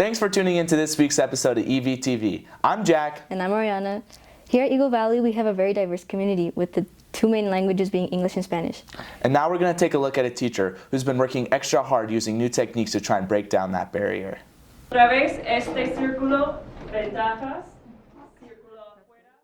Thanks for tuning in to this week's episode of EVTV. I'm Jack. And I'm Ariana. Here at Eagle Valley, we have a very diverse community with the two main languages being English and Spanish. And now we're going to take a look at a teacher who's been working extra hard using new techniques to try and break down that barrier. Otra vez este círculo, ventajas, círculo afuera.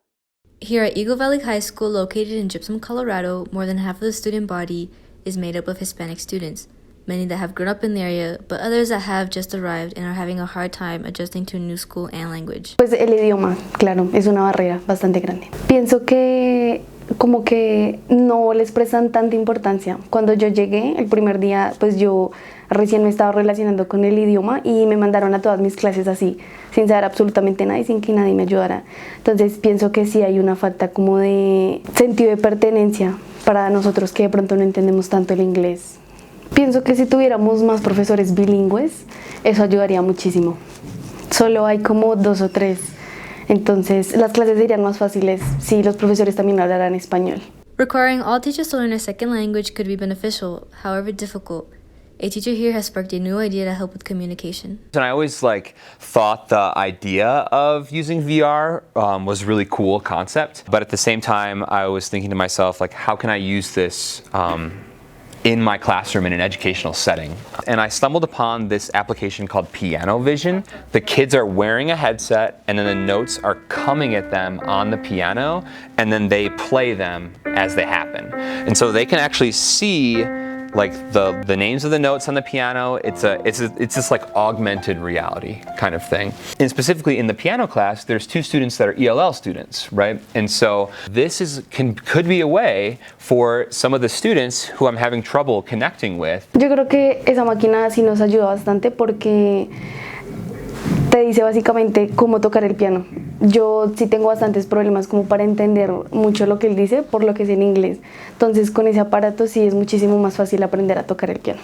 Here at Eagle Valley High School, located in Gypsum, Colorado, more than half of the student body is made up of Hispanic students, many that have grown up in the area, but others that have just arrived and are having a hard time adjusting to a new school and language. Pues el idioma, claro, es una barrera bastante grande. Pienso que como que no les prestan tanta importancia. Cuando yo llegué, el primer día, pues yo recién me estaba relacionando con el idioma y me mandaron a todas mis clases así, sin saber absolutamente nada y sin que nadie me ayudara. Entonces pienso que sí hay una falta como de sentido de pertenencia para nosotros que de pronto no entendemos tanto el inglés. Pienso que si tuviéramos más profesores bilingües, eso ayudaría muchísimo. Solo hay como 2 o 3. Entonces, las clases serían más fáciles si los profesores también hablaran español. Requiring all teachers to learn a second language could be beneficial, however difficult. A teacher here has sparked a new idea to help with communication. And I always thought the idea of using VR was a really cool concept. But at the same time, I was thinking to myself, how can I use this in my classroom in an educational setting? And I stumbled upon this application called Piano Vision. The kids are wearing a headset and then the notes are coming at them on the piano and then they play them as they happen. And so they can actually see the names of the notes on the piano. It's this augmented reality kind of thing. And specifically in the piano class, there's 2 students that are ELL students, right? And so this could be a way for some of the students who I'm having trouble connecting with. Yo creo que esa máquina sí nos ayuda bastante porque te dice básicamente cómo tocar el piano. Yo sí tengo bastantes problemas como para entender mucho lo que él dice por lo que es en inglés. Entonces con ese aparato sí es muchísimo más fácil aprender a tocar el piano.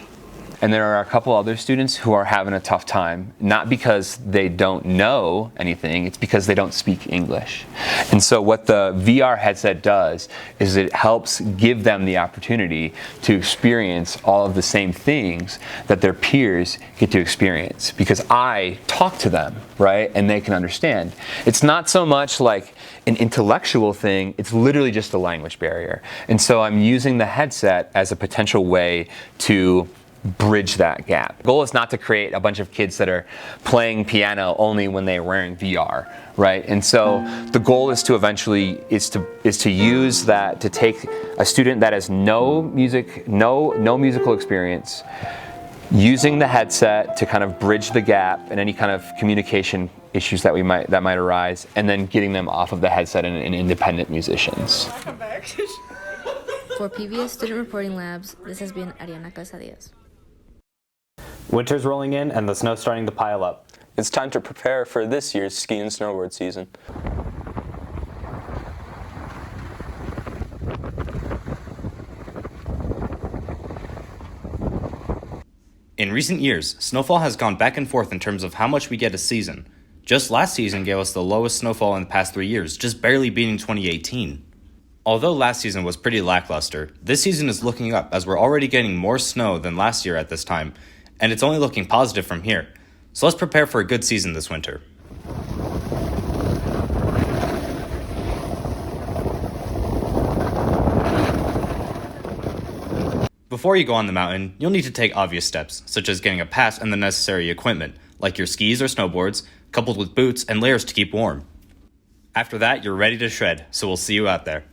And there are a couple other students who are having a tough time, not because they don't know anything, it's because they don't speak English. And so what the VR headset does is it helps give them the opportunity to experience all of the same things that their peers get to experience, because I talk to them, right? And they can understand. It's not so much like an intellectual thing, it's literally just a language barrier. And so I'm using the headset as a potential way to bridge that gap. The goal is not to create a bunch of kids that are playing piano only when they're wearing VR, right? And so the goal is to eventually use that to take a student that has no musical experience, using the headset to kind of bridge the gap and any kind of communication issues that might arise, and then getting them off of the headset and independent musicians. For PBS Student Reporting Labs, this has been Ariana Casadillas. Winter's rolling in and the snow's starting to pile up. It's time to prepare for this year's ski and snowboard season. In recent years, snowfall has gone back and forth in terms of how much we get a season. Just last season gave us the lowest snowfall in the past 3 years, just barely beating 2018. Although last season was pretty lackluster, this season is looking up as we're already getting more snow than last year at this time, and it's only looking positive from here. So let's prepare for a good season this winter. Before you go on the mountain, you'll need to take obvious steps, such as getting a pass and the necessary equipment, like your skis or snowboards, coupled with boots and layers to keep warm. After that, you're ready to shred, so we'll see you out there.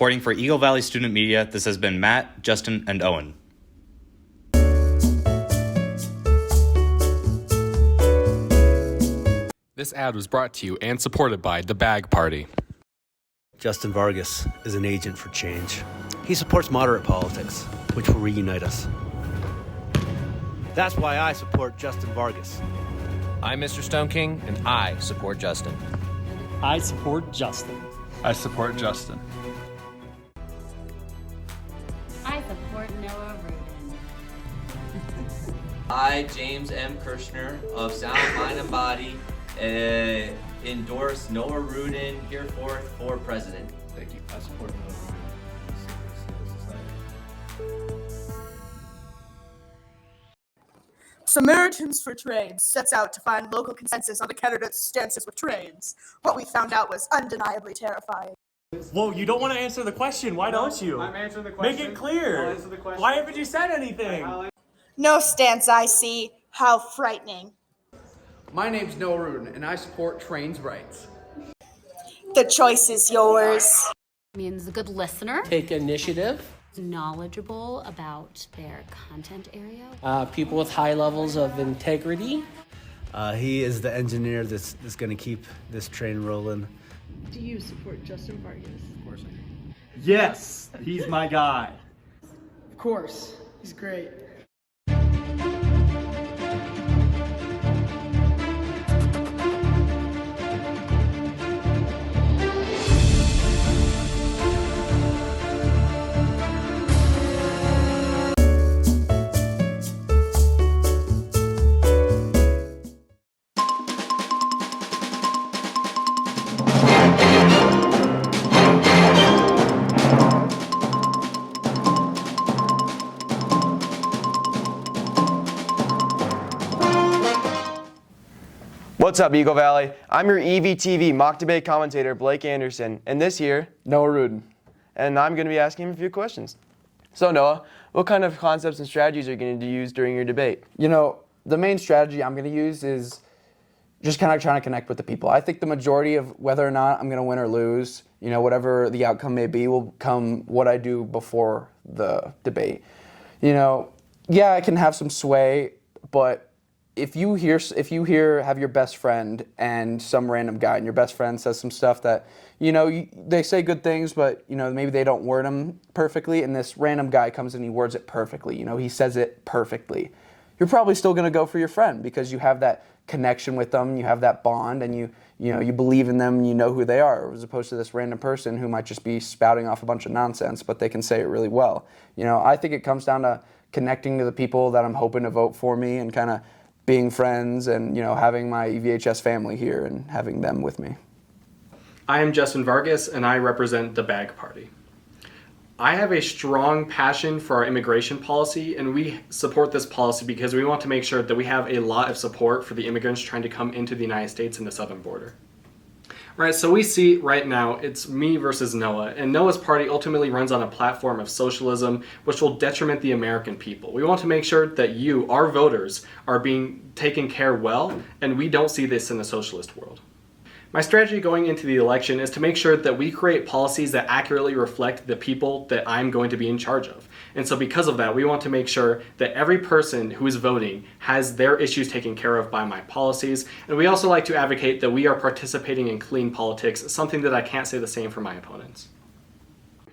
Reporting for Eagle Valley Student Media, this has been Matt, Justin, and Owen. This ad was brought to you and supported by The Bag Party. Justin Vargas is an agent for change. He supports moderate politics, which will reunite us. That's why I support Justin Vargas. I'm Mr. Stone King, and I support Justin. I support Justin. I support Justin. I support Noah Rudin. I, James M. Kirshner of Sound Mind and Body, endorse Noah Rudin hereforth for president. Thank you. I support Noah Rudin. Samaritans for Trades sets out to find local consensus on the candidates' stances with trades. What we found out was undeniably terrifying. Whoa, you don't want to answer the question. Why don't you? I'm answering the question. Make it clear. I'll answer the question. Why haven't you said anything? No stance I see. How frightening. My name's Noah Rudin, and I support trains' rights. The choice is yours. Means a good listener. Take initiative. Knowledgeable about their content area. People with high levels of integrity. He is the engineer that's going to keep this train rolling. Do you support Justin Vargas? Of course I do. Yes, he's my guy. Of course, he's great. What's up, Eagle Valley? I'm your EVTV mock debate commentator, Blake Anderson, and this year, Noah Rudin. And I'm going to be asking him a few questions. So Noah, what kind of concepts and strategies are you going to use during your debate? You know, the main strategy I'm going to use is just kind of trying to connect with the people. I think the majority of whether or not I'm going to win or lose, you know, whatever the outcome may be, will come what I do before the debate. You know, yeah, I can have some sway, but if you have your best friend and some random guy, and your best friend says some stuff that, you know, they say good things, but, you know, maybe they don't word them perfectly, and this random guy comes and he words it perfectly, you know, he says it perfectly, you're probably still going to go for your friend because you have that connection with them, you have that bond, and you believe in them, and you know who they are, as opposed to this random person who might just be spouting off a bunch of nonsense, but they can say it really well. You know, I think it comes down to connecting to the people that I'm hoping to vote for me and kind of being friends and, you know, having my EVHS family here and having them with me. I am Justin Vargas, and I represent the Bag Party. I have a strong passion for our immigration policy, and we support this policy because we want to make sure that we have a lot of support for the immigrants trying to come into the United States and the southern border. Right, so we see right now it's me versus Noah, and Noah's party ultimately runs on a platform of socialism which will detriment the American people. We want to make sure that you, our voters, are being taken care well, and we don't see this in the socialist world. My strategy going into the election is to make sure that we create policies that accurately reflect the people that I'm going to be in charge of. And so because of that, we want to make sure that every person who is voting has their issues taken care of by my policies. And we also like to advocate that we are participating in clean politics, something that I can't say the same for my opponents.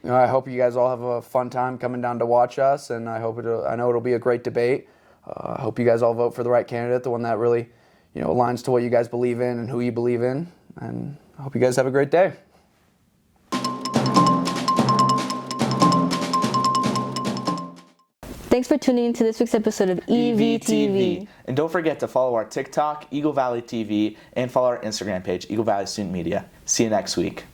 You know, I hope you guys all have a fun time coming down to watch us, and I know it'll be a great debate. I hope you guys all vote for the right candidate, the one that really, you know, aligns to what you guys believe in and who you believe in. And I hope you guys have a great day. Thanks for tuning in to this week's episode of EVTV. And don't forget to follow our TikTok, Eagle Valley TV, and follow our Instagram page, Eagle Valley Student Media. See you next week.